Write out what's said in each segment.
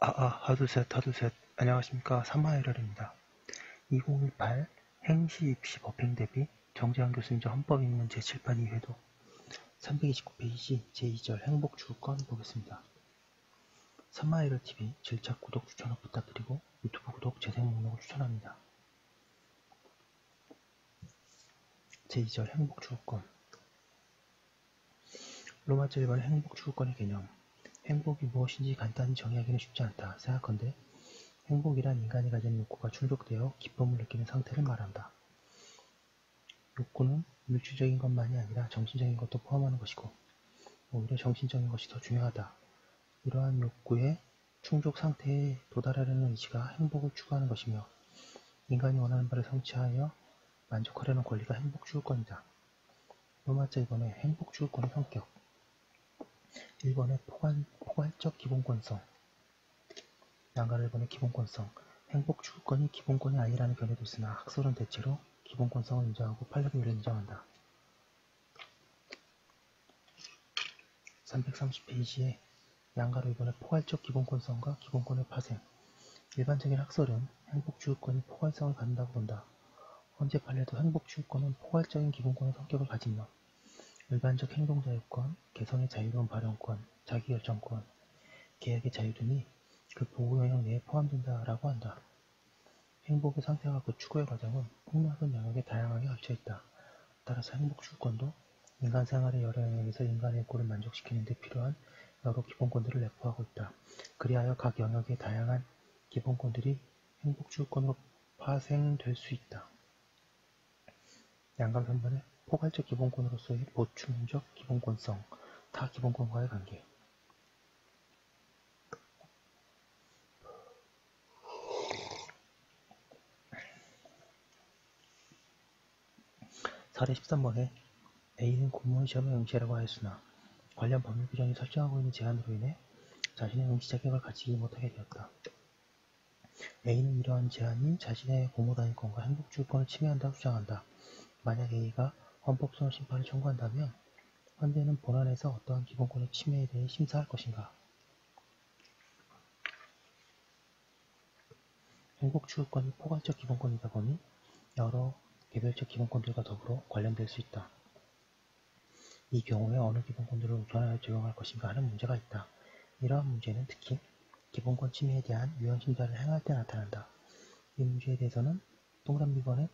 하두셋. 안녕하십니까. 3화일월입니다. 2018 행시 입시 법행 대비 정재환 교수님 헌법입문 제7판 2회도 329페이지 제2절 행복주구권 보겠습니다. 3화일월TV 질차 구독 추천을 부탁드리고 유튜브 구독 재생 목록을 추천합니다. 제2절 행복주구권. 로마자 1번의 행복주구권의 개념. 행복이 무엇인지 간단히 정의하기는 쉽지 않다. 생각컨대 행복이란 인간이 가진 욕구가 충족되어 기쁨을 느끼는 상태를 말한다. 욕구는 물질적인 것만이 아니라 정신적인 것도 포함하는 것이고 오히려 정신적인 것이 더 중요하다. 이러한 욕구의 충족 상태에 도달하려는 의지가 행복을 추구하는 것이며 인간이 원하는 바를 성취하여 만족하려는 권리가 행복주구권이다. 로마자 2번의 행복주구권의 성격. 1번의 포괄적 기본권성. 양가 1번의 기본권성. 행복주구권이 기본권이 아니라는 견해도 있으나 학설은 대체로 기본권성을 인정하고 판례를 인정한다. 330페이지에 양가로 2번의 포괄적 기본권성과 기본권의 파생. 일반적인 학설은 행복주구권이 포괄성을 갖는다고 본다. 헌재 판례도 행복주구권은 포괄적인 기본권의 성격을 가지며 일반적 행동자유권, 개성의 자유로운 발언권, 자기결정권, 계약의 자유 등이 그 보호 영역 내에 포함된다라고 한다. 행복의 상태와 그 추구의 과정은 폭넓은 영역에 다양하게 갇혀있다. 따라서 행복주구권도 인간 생활의 여러 영역에서 인간의 욕구를 만족시키는 데 필요한 여러 기본권들을 내포하고 있다. 그리하여 각 영역의 다양한 기본권들이 행복주구권으로 파생될 수 있다. 양감 3번의 포괄적 기본권으로서의 보충적 기본권성, 타 기본권과의 관계. 사례 13번에 A는 공무원 시험에 응시하라고 하였으나 관련 법률 규정이 설정하고 있는 제한으로 인해 자신의 응시 자격을 가지지 못하게 되었다. A는 이러한 제한이 자신의 공무단위권과 행복주구권을 침해한다고 주장한다. 만약 A가 헌법소원 심판을 청구한다면 헌재는 본안에서 어떠한 기본권의 침해에 대해 심사할 것인가? 행복주구권이 포괄적 기본권이다 보니 여러 개별적 기본권들과 더불어 관련될 수 있다. 이 경우에 어느 기본권들을 우선하여 적용할 것인가 하는 문제가 있다. 이러한 문제는 특히 기본권 침해에 대한 위헌심사를 행할 때 나타난다. 이 문제에 대해서는 동그라미 2번의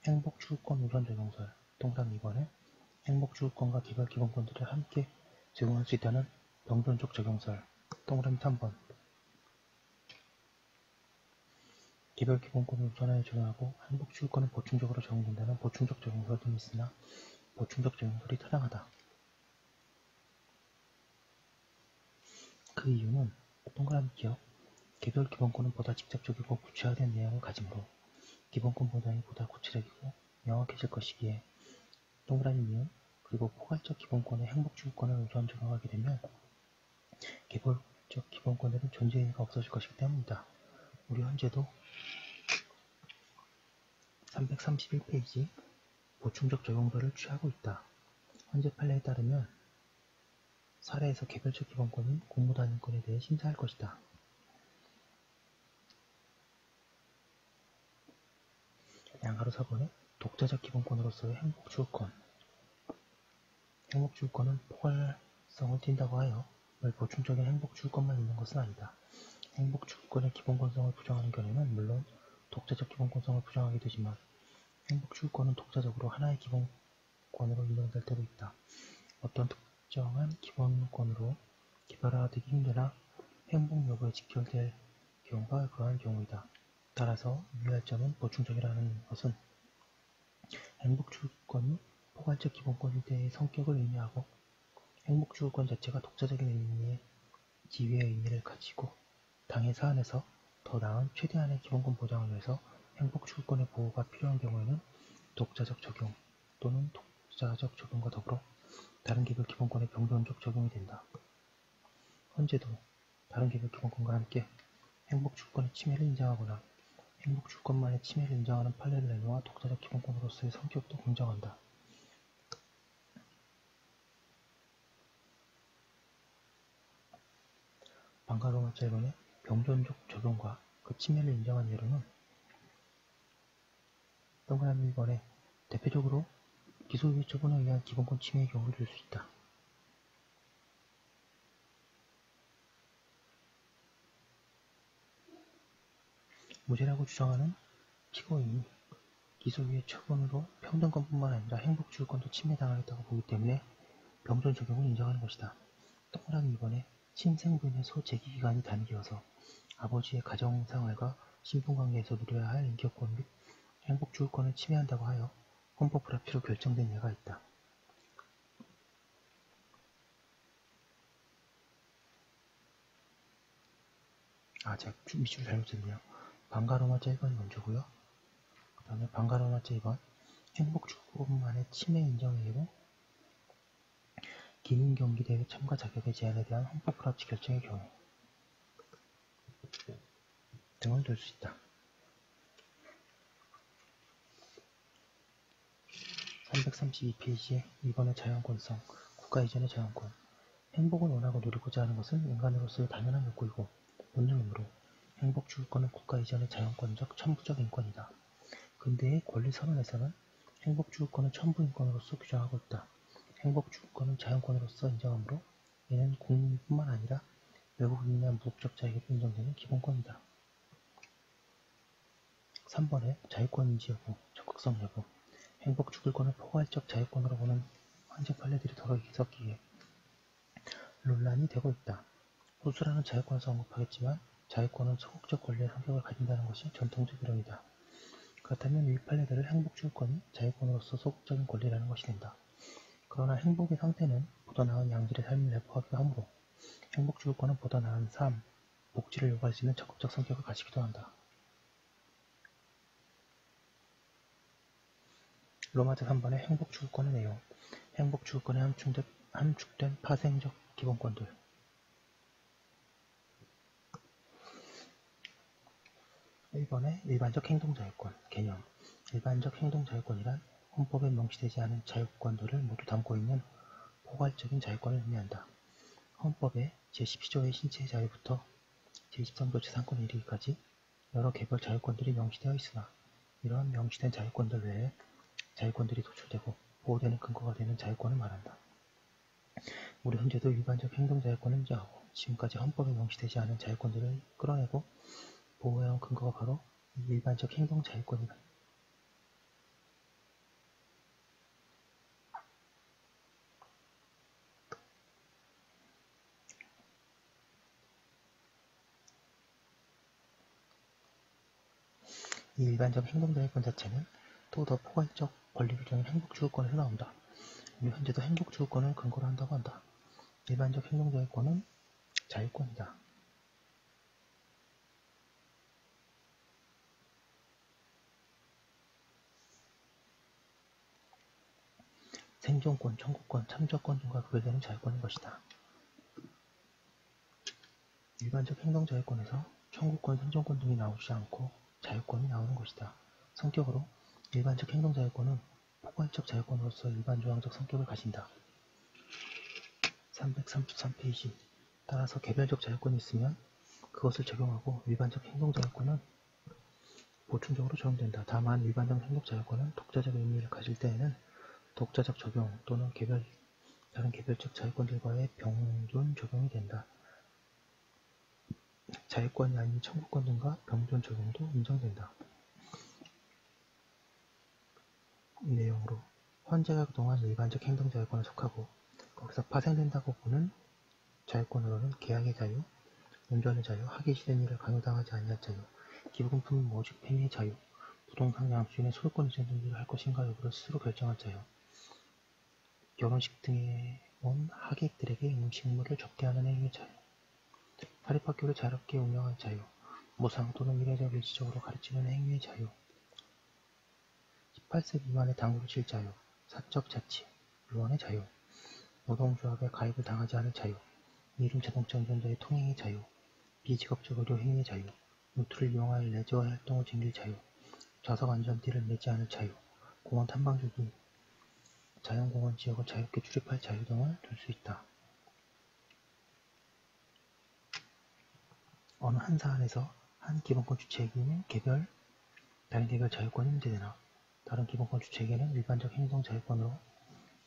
행복주구권 우선 적용설, 동그라미 2번의 행복주구권과 개별 기본권들을 함께 적용할 수 있다는 병존적 적용설, 동그라미 3번 개별 기본권을 우선하여 적용하고 행복주구권은 보충적으로 적용된다는 보충적 적용설 등이 있으나 보충적 적용설이 타당하다. 그 이유는 동그라미 기억, 개별 기본권은 보다 직접적이고 구체화된 내용을 가지므로 기본권 보장이 보다 구체적이고 명확해질 것이기에 동그라미 미음 그리고 포괄적 기본권의 행복주구권을 우선 적용하게 되면 개별적 기본권들은 존재 의미가 없어질 것이기 때문이다. 우리 헌재도 331페이지 보충적 적용설을 취하고 있다. 헌재 판례에 따르면 사례에서 개별적 기본권인 공무단위권에 대해 심사할 것이다. 양가로 4번에 독자적 기본권으로서의 행복주구권. 행복주구권은 포괄성을 띈다고 하여 늘 보충적인 행복주구권만 있는 것은 아니다. 행복주구권의 기본권성을 부정하는 경우에는 물론 독자적 기본권성을 부정하게 되지만 행복주구권은 독자적으로 하나의 기본권으로 인정될 때도 있다. 어떤 특정한 기본권으로 개별화되기 힘들나 행복 여부에 직결될 경우가 그러한 경우이다. 따라서 유의할 점은 보충적이라는 것은 행복주구권이 포괄적 기본권의 성격을 의미하고 행복주구권 자체가 독자적인 의미의 지위의 의미를 가지고 당해 사안에서 더 나은 최대한의 기본권 보장을 위해서 행복주구권의 보호가 필요한 경우에는 독자적 적용 또는 독자적 적용과 더불어 다른 개별 기본권의 병존적 적용이 된다. 헌재도 다른 개별 기본권과 함께 행복주구권의 침해를 인정하거나 행복주구권만의 침해를 인정하는 판례를 내놓아 독자적 기본권으로서의 성격도 공정한다. 방가로마자 1번의 병존적 적용과 그 침해를 인정한 예로는 동그라미 1번에 대표적으로 기소유예 처분에 의한 기본권 침해의 경우를 들 수 있다. 무죄라고 주장하는 피고인이 기소유예 처분으로 평등권뿐만 아니라 행복주유권도 침해당하였다고 보기 때문에 병존 적용을 인정하는 것이다. 동그라미 2번에 친생부인의 소재기기간이 단기여서 아버지의 가정생활과 신분관계에서 누려야 할 인격권 및 행복주유권을 침해한다고 하여 헌법 불합치로 결정된 예가 있다. 제가 밑줄 잘못 썼네요. 방가로마자 1번이 먼저고요. 그 다음에 방가로마자 2번 행복주유권만의 침해 인정의 예로 기민경기대회 참가 자격의 제한에 대한 헌법 불합치 결정의 경우 등을 들 수 있다. 332페이지에 2번의 자연권성, 국가 이전의 자연권. 행복을 원하고 누리고자 하는 것은 인간으로서의 당연한 욕구이고 본능이므로 행복주유권은 국가 이전의 자연권적 천부적 인권이다. 근대의 권리선언에서는 행복주유권은 천부인권으로서 규정하고 있다. 행복주유권은 자연권으로서 인정하므로 이는 국민뿐만 아니라 외국인이나 무국적 자에게도 인정되는 기본권이다. 3번의 자유권인지 여부, 적극성 여부. 행복주유권을 포괄적 자유권으로 보는 헌재 판례들이 더러 있었기에 논란이 되고 있다. 소수라는 자유권에서 언급하겠지만 자유권은 소극적 권리의 성격을 가진다는 것이 전통적 이론이다. 그렇다면 이 판례들을 행복주유권이 자유권으로서 소극적인 권리라는 것이 된다. 그러나 행복의 상태는 보다 나은 양질의 삶을 내포하기도 하므로 행복주유권은 보다 나은 삶, 복지를 요구할 수 있는 적극적 성격을 가지기도 한다. 로마자 3번의 행복주유권의 내용. 행복주유권에 함축된 파생적 기본권들. 1번의 일반적 행동자유권 개념. 일반적 행동자유권이란 헌법에 명시되지 않은 자유권들을 모두 담고 있는 포괄적인 자유권을 의미한다. 헌법의 제12조의 신체의 자유부터 제23조 제3권 이르기까지 여러 개별 자유권들이 명시되어 있으나 이러한 명시된 자유권들 외에 자유권들이 도출되고 보호되는 근거가 되는 자유권을 말한다. 우리 현재도 일반적 행동자유권을 인정하고 지금까지 헌법에 명시되지 않은 자유권들을 끌어내고 보호해온 근거가 바로 이 일반적 행동자유권이다. 이 일반적 행동자유권 자체는 또 더 포괄적 권리 규정인 행복주유권에서 나온다. 우리 현재도 행복주유권을 근거로 한다고 한다. 일반적 행동자유권은 자유권이다. 생존권, 청구권, 참정권 등과 구별되는 자유권인 것이다. 일반적 행동자유권에서 청구권, 생존권 등이 나오지 않고 자유권이 나오는 것이다. 성격으로 일반적 행동자유권은 포괄적 자유권으로서 일반조항적 성격을 가진다. 333페이지. 따라서 개별적 자유권이 있으면 그것을 적용하고 일반적 행동자유권은 보충적으로 적용된다. 다만 일반적 행동자유권은 독자적 의미를 가질 때에는 독자적 적용 또는 다른 개별적 자유권들과의 병존 적용이 된다. 자유권이 아닌 청구권 등과 병존 적용도 인정된다. 이 내용으로 헌재가 그동안 일반적 행동자유권에 속하고 거기서 파생된다고 보는 자유권으로는 계약의 자유, 운전의 자유, 하기 싫은 일을 강요당하지 아니할 자유, 기부금품 모집 행위의 자유, 부동산 양수인의 소유권 이전 등기를 할 것인가 여부를 스스로 결정할 자유, 결혼식 등에 온 하객들에게 음식물을 접대하는 행위의 자유, 사립학교를 자유롭게 운영할 자유, 무상 또는 미래적 일시적으로 가르치는 행위의 자유, 18세 미만의 당구를 칠 자유, 사적 자치, 유언의 자유, 노동조합에 가입을 당하지 않을 자유, 이름 자동차 운전자의 통행의 자유, 비직업적 의료 행위의 자유, 요트를 이용하여 레저 활동을 즐길 자유, 좌석 안전띠를 매지 않을 자유, 공원 탐방주기, 자연공원 지역을 자유롭게 출입할 자유 등을 둘 수 있다. 어느 한 사안에서 한 기본권 주체에게는 다른 개별 자유권이 문제되나 다른 기본권 주체에게는 일반적 행동 자유권으로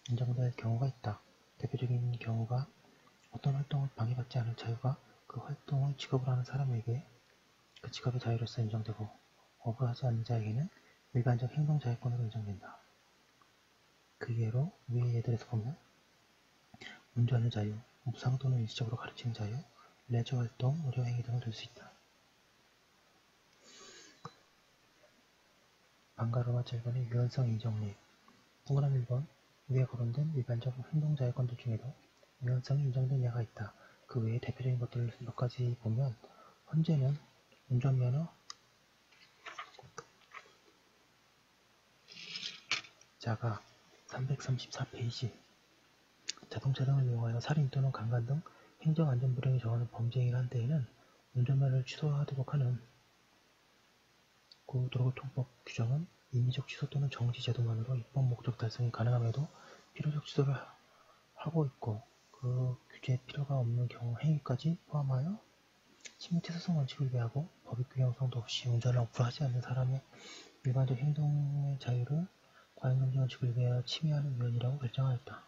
인정될 경우가 있다. 대표적인 경우가 어떤 활동을 방해받지 않을 자유가 그 활동을 직업으로 하는 사람에게 그 직업의 자유로서 인정되고 업을 하지 않는 자에게는 일반적 행동 자유권으로 인정된다. 그 예로 위의 예들에서 보면 운전의 자유, 무상 또는 일시적으로 가르치는 자유, 레저 활동, 의료 행위 등을 들 수 있다. 방가로마 7번의 유연성 인정례 동그라미 1번 위에 거론된 일반적 행동자유권들 중에도 유연성이 인정된 예가 있다. 그 외에 대표적인 것들을 몇 가지 보면 헌재는 운전면허, 자가 334페이지 자동차 등을 이용하여 살인 또는 강간 등 행정안전불행에 정하는 범죄행위를 한 때에는 운전면허를 취소하도록 하는 고도로교통법 규정은 임의적 취소 또는 정지 제도만으로 입법 목적 달성이 가능함에도 필요적 취소를 하고 있고 그 규제에 필요가 없는 경우 행위까지 포함하여 침해태소성 원칙을 위배하고 법의 균형성도 없이 운전을 억부하지 않는 사람의 일반적 행동의 자유를 과잉금지 원칙을 위배하여 침해하는 위헌이라고 결정하였다.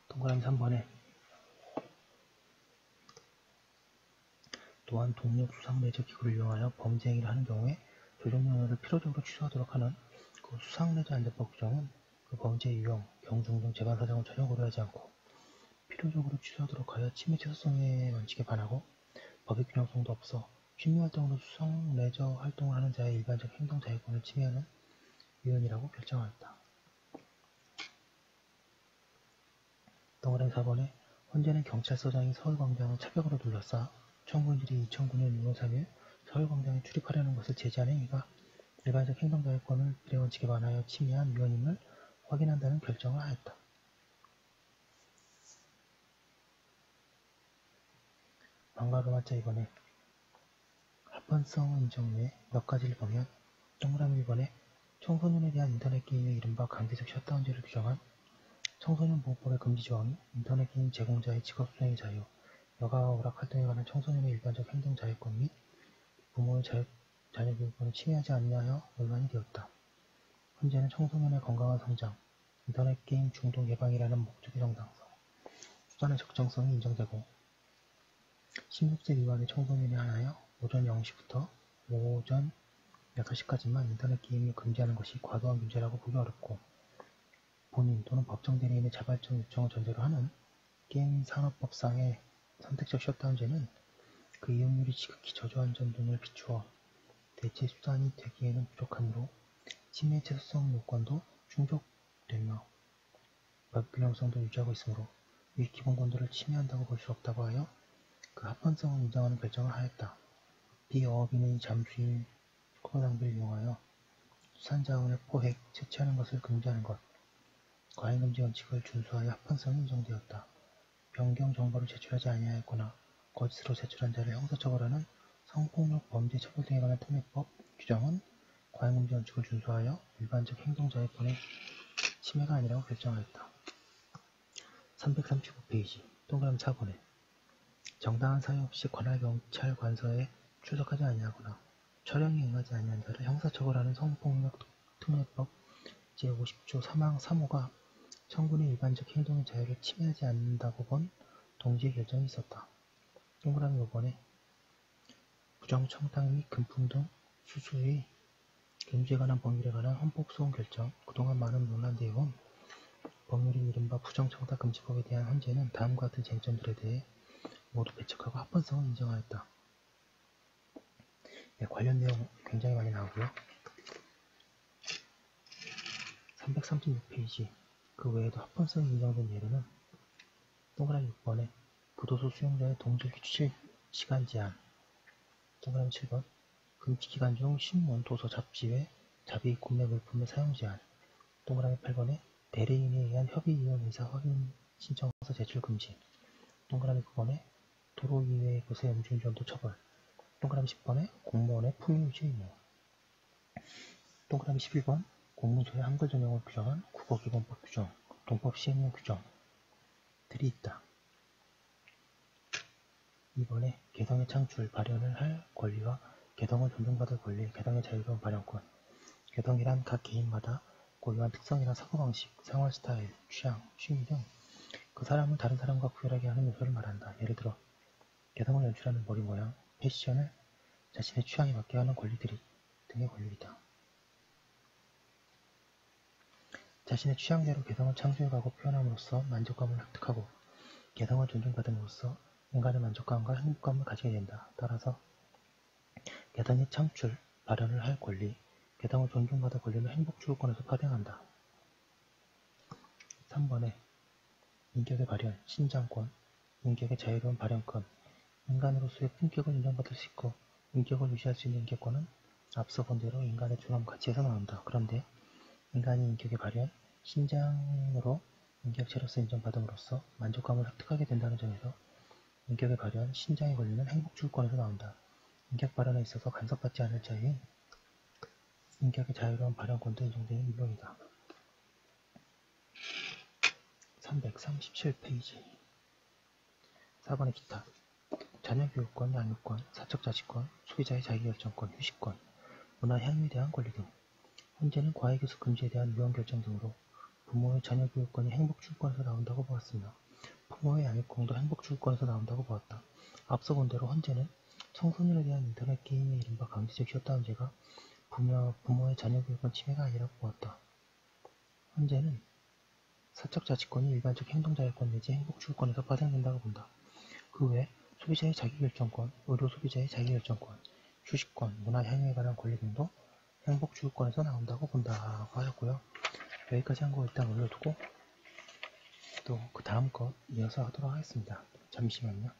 동그라미 3번에 또한 동력 수상레저 기구를 이용하여 범죄 행위를 하는 경우에 조종면허를 필요적으로 취소하도록 하는 그 수상레저 안전법 규정은 그 범죄의 유형, 경중 등 재반 사정을 전혀 고려하지 않고 필요적으로 취소하도록 하여 침해최소성의 원칙에 반하고 법의 균형성도 없어 취미활동으로 수상레저 활동을 하는 자의 일반적 행동 자유권을 침해하는 위헌이라고 결정하였다. 동그라미 4번에 헌재는 경찰서장이 서울광장을 차벽으로 둘러싸 청구인들이 2009년 6월 3일 서울광장에 출입하려는 것을 제지한 행위가 일반적 행동자유권을 비례원칙에 반하여 침해한 위헌임을 확인한다는 결정을 하였다. 방가로마자 2번에 합헌성 인정 외 몇 가지를 보면 동그라미 1번에 청소년에 대한 인터넷 게임의 이른바 강제적 셧다운제를 규정한 청소년보호법의 금지 조항이 인터넷 게임 제공자의 직업수행의 자유, 여가와 오락 활동에 관한 청소년의 일반적 행동 자유권 및 부모의 자녀 교육권을 침해하지 않냐하여 논란이 되었다. 헌재는 청소년의 건강한 성장, 인터넷 게임 중독 예방이라는 목적의 정당성, 수단의 적정성이 인정되고 16세 미만의 청소년에 한하여 오전 0시부터 오전 6시까지만 인터넷 게임을 금지하는 것이 과도한 규제라고 보기 어렵고 본인 또는 법정 대리인의 자발적 요청을 전제로 하는 게임 산업법상의 선택적 셧다운제는 그 이용률이 지극히 저조한 점 등을 비추어 대체 수단이 되기에는 부족하므로 침해 최소성 요건도 충족되며 법균형성도 유지하고 있으므로 위 기본권들을 침해한다고 볼 수 없다고 하여 그 합헌성을 인정하는 결정을 하였다. 비어업인의 잠수인 코어장비를 이용하여 수산자원을 포획, 채취하는 것을 금지하는 것, 과잉금지 원칙을 준수하여 합헌성이 인정되었다. 변경 정보를 제출하지 아니하였거나 거짓으로 제출한 자를 형사처벌하는 성폭력 범죄 처벌 등에 관한 특례법 규정은 과잉금지 원칙을 준수하여 일반적 행동자유권의 침해가 아니라고 결정하였다. 335페이지 동그라미 4번에 정당한 사유 없이 관할 경찰 관서에 출석하지 아니하거나 촬영에 응하지 아니한 자를 형사처벌하는 성폭력 특례법 제50조 3항 3호가 청구인의 일반적 행동의 자유를 침해하지 않는다고 본 동지의 결정이 있었다. 동그라미 5번에 부정청탁 및 금품 등 수수의 금주에 관한 법률에 관한 헌법소원 결정 그동안 많은 논란되어 온 법률인 이른바 부정청탁 금지법에 대한 헌재는 다음과 같은 쟁점들에 대해 모두 배척하고 합헌성을 인정하였다. 네, 관련 내용 굉장히 많이 나오고요. 336페이지 그 외에도 합헌성이 인정된 예로는 동그라미 6번에 부도소 수용자의 동절기 취실 시간 제한 동그라미 7번 금지기간 중 신문, 도서, 잡지 외 자비 구매 물품의 사용 제한 동그라미 8번에 대리인에 의한 협의위원 의사 확인 신청서 제출 금지 동그라미 9번에 도로 이외의 곳의 음주운전도 처벌 동그라미 10번에 공무원의 품위 유지 의무 동그라미 11번 공문서의 한글 전형을 규정한 국어기본법 규정 동법 시행령 규정들이 있다. 이번에 개성의 창출, 발현을 할 권리와 개성을 존중받을 권리, 개성의 자유로운 발현권. 개성이란 각 개인마다 고유한 특성이나 사고방식, 생활 스타일, 취향, 취미 등 그 사람을 다른 사람과 구별하게 하는 요소를 말한다. 예를 들어 개성을 연출하는 머리 모양, 패션을 자신의 취향에 맞게 하는 권리들이 등의 권리이다. 자신의 취향대로 개성을 창조해가고 표현함으로써 만족감을 획득하고 개성을 존중받음으로써 인간의 만족감과 행복감을 가지게 된다. 따라서 개성의 창출, 발현을 할 권리, 개성을 존중받을 권리는 행복추구권에서 파생한다. 3번에 인격의 발현, 신장권, 인격의 자유로운 발현권, 인간으로서의 품격을 인정받을 수 있고 인격을 유지할 수 있는 인격권은 앞서 본 대로 인간의 존엄 가치에서 나온다. 그런데 인간이 인격의 발현, 신장으로 인격체로서 인정받음으로써 만족감을 획득하게 된다는 점에서 인격의 발현, 신장의 권리는 행복추구권에서 나온다. 인격 발현에 있어서 간섭받지 않을 자유인 인격의 자유로운 발현권도 인정되는 물론이다. 337페이지 4번의 기타 자녀교육권, 양육권, 사적자치권, 소비자의 자기결정권, 휴식권, 문화 향유에 대한 권리 등 현재는 과외교수 금지에 대한 위헌결정 등으로 부모의 자녀교육권이 행복추구권에서 나온다고 보았으며 부모의 양육권도 행복추구권에서 나온다고 보았다. 앞서 본 대로 헌재는 청소년에 대한 인터넷 게임의 이른바 강제적 셧다운제가 부모의 자녀교육권 침해가 아니라고 보았다. 헌재는 사적자치권이 일반적 행동자율권 내지 행복추구권에서 파생된다고 본다. 그 외 소비자의 자기결정권, 의료소비자의 자기결정권, 휴식권, 문화향유에 관한 권리 등도 행복추구권에서 나온다고 본다고 하였고요. 여기까지 한 거 일단 올려두고 또 그 다음 것 이어서 하도록 하겠습니다. 잠시만요.